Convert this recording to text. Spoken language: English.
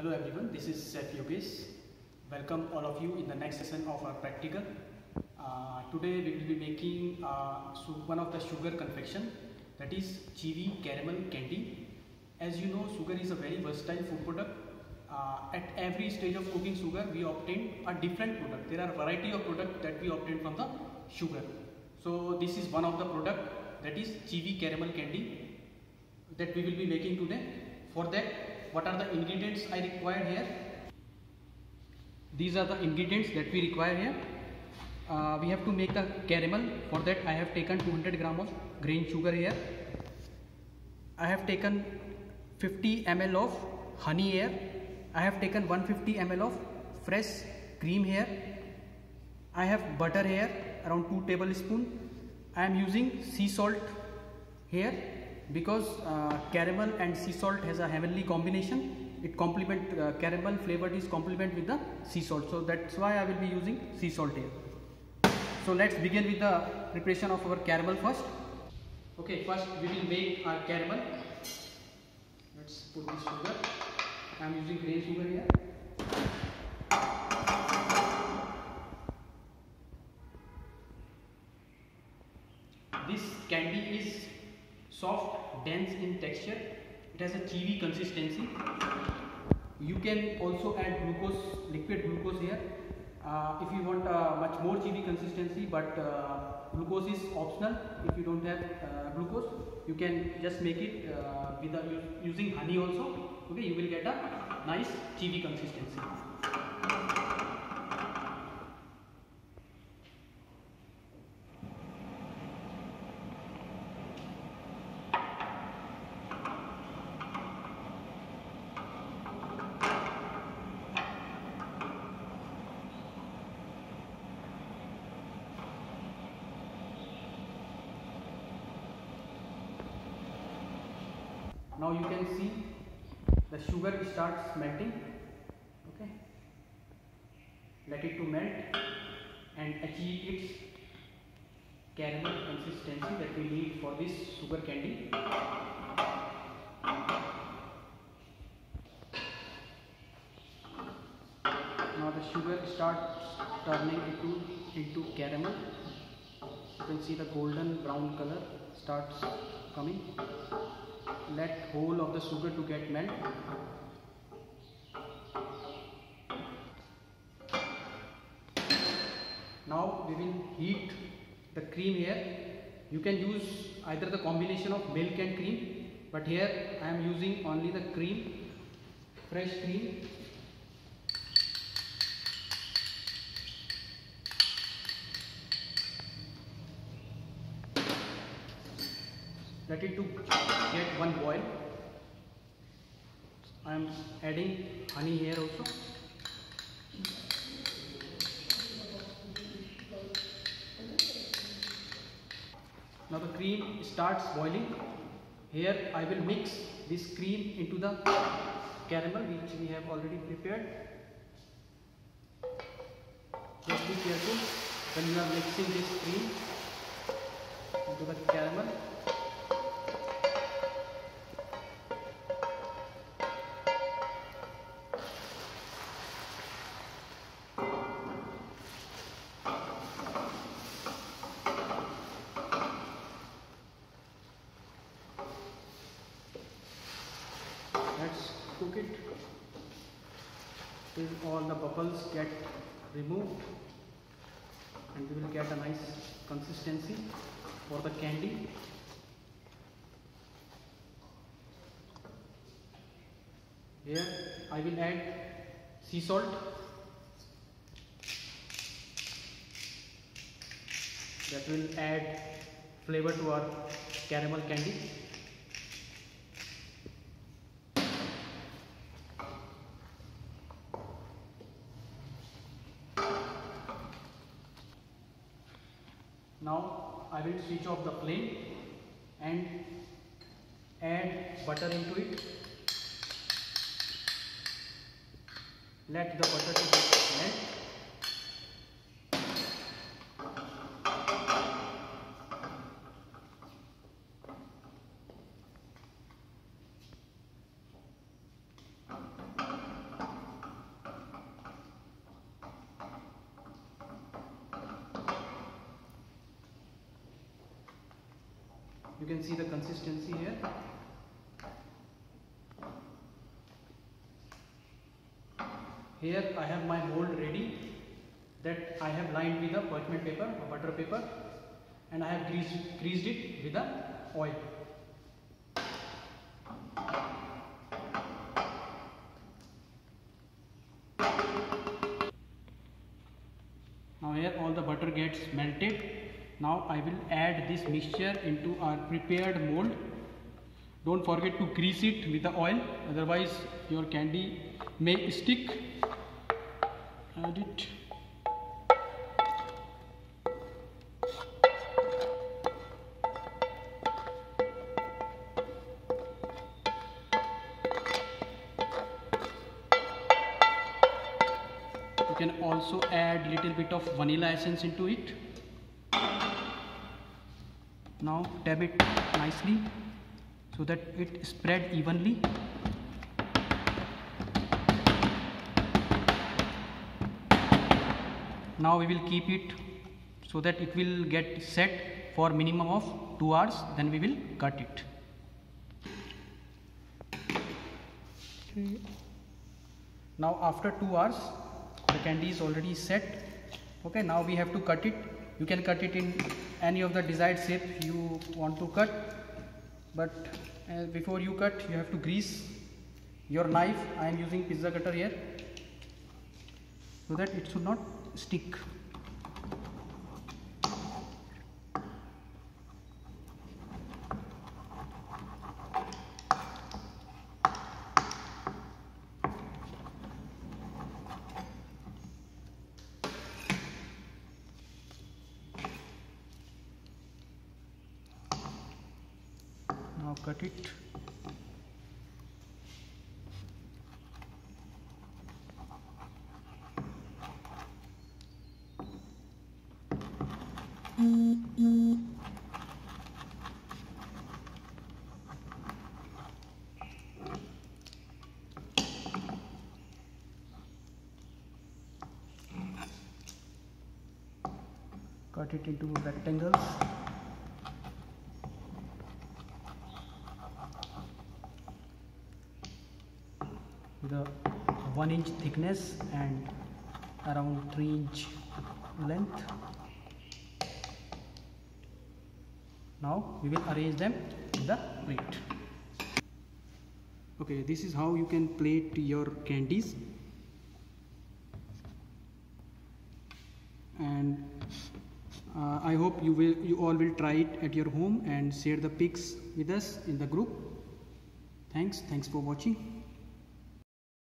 Hello everyone, this is Chef Yogesh. Welcome all of you in the next session of our practical. Today we will be making one of the sugar confection, that is Chewy caramel candy. As you know, sugar is a very versatile food product. At every stage of cooking sugar we obtain a different product. There are a variety of products that we obtain from the sugar. So this is one of the product, that is Chewy caramel candy, that we will be making today. For that, what are the ingredients I require here? These are the ingredients that we require here. We have to make the caramel. For that I have taken 200 gram of grain sugar here. I have taken 50 ml of honey here. I have taken 150 ml of fresh cream here. I have butter here, around 2 tablespoons. I am using sea salt here because caramel and sea salt has a heavenly combination. It complement caramel flavor is complement with the sea salt, so that's why I will be using sea salt here. So let's begin with the preparation of our caramel first. Okay, first we will make our caramel. Let's put this sugar. I am using grain sugar here. This candy is soft, dense in texture. It has a chewy consistency. You can also add glucose, liquid glucose here, if you want a much more chewy consistency, but glucose is optional. If you don't have glucose, you can just make it using honey also. Okay, you will get a nice chewy consistency. Now you can see the sugar starts melting. Okay, let it to melt and achieve its caramel consistency that we need for this sugar candy. Now the sugar starts turning into caramel. You can see the golden brown color starts coming. Let whole of the sugar to get melt. Now we will heat the cream here. You can use either the combination of milk and cream, but here I am using only the cream, fresh cream. Let it to get one boil. I am adding honey here also. Now the cream starts boiling. Here I will mix this cream into the caramel which we have already prepared. Just be careful when you are mixing this cream into the caramel. Let's cook it till all the bubbles get removed and we will get a nice consistency for the candy. Here I will add sea salt. That will add flavor to our caramel candy. Now I will switch off the flame and add butter into it. Let the butter to melt. You can see the consistency here. Here I have my mold ready, that I have lined with a parchment paper or butter paper, and I have greased it with the oil. Now here all the butter gets melted. Now I will add this mixture into our prepared mold. Don't forget to grease it with the oil, otherwise your candy may stick. Add it. You can also add little bit of vanilla essence into it. Now dab it nicely so that it spread evenly. Now we will keep it so that it will get set for minimum of 2 hours, then we will cut it. Now after 2 hours the candy is already set. Okay, now we have to cut it. You can cut it in any of the desired shape you want to cut, but before you cut you have to grease your knife. I am using pizza cutter here so that it should not stick. Now cut it. Cut it into rectangles. With a 1 inch thickness and around 3 inch length. Now we will arrange them in the plate. Okay, this is how you can plate your candies. And I hope you all will try it at your home and share the pics with us in the group. Thanks for watching.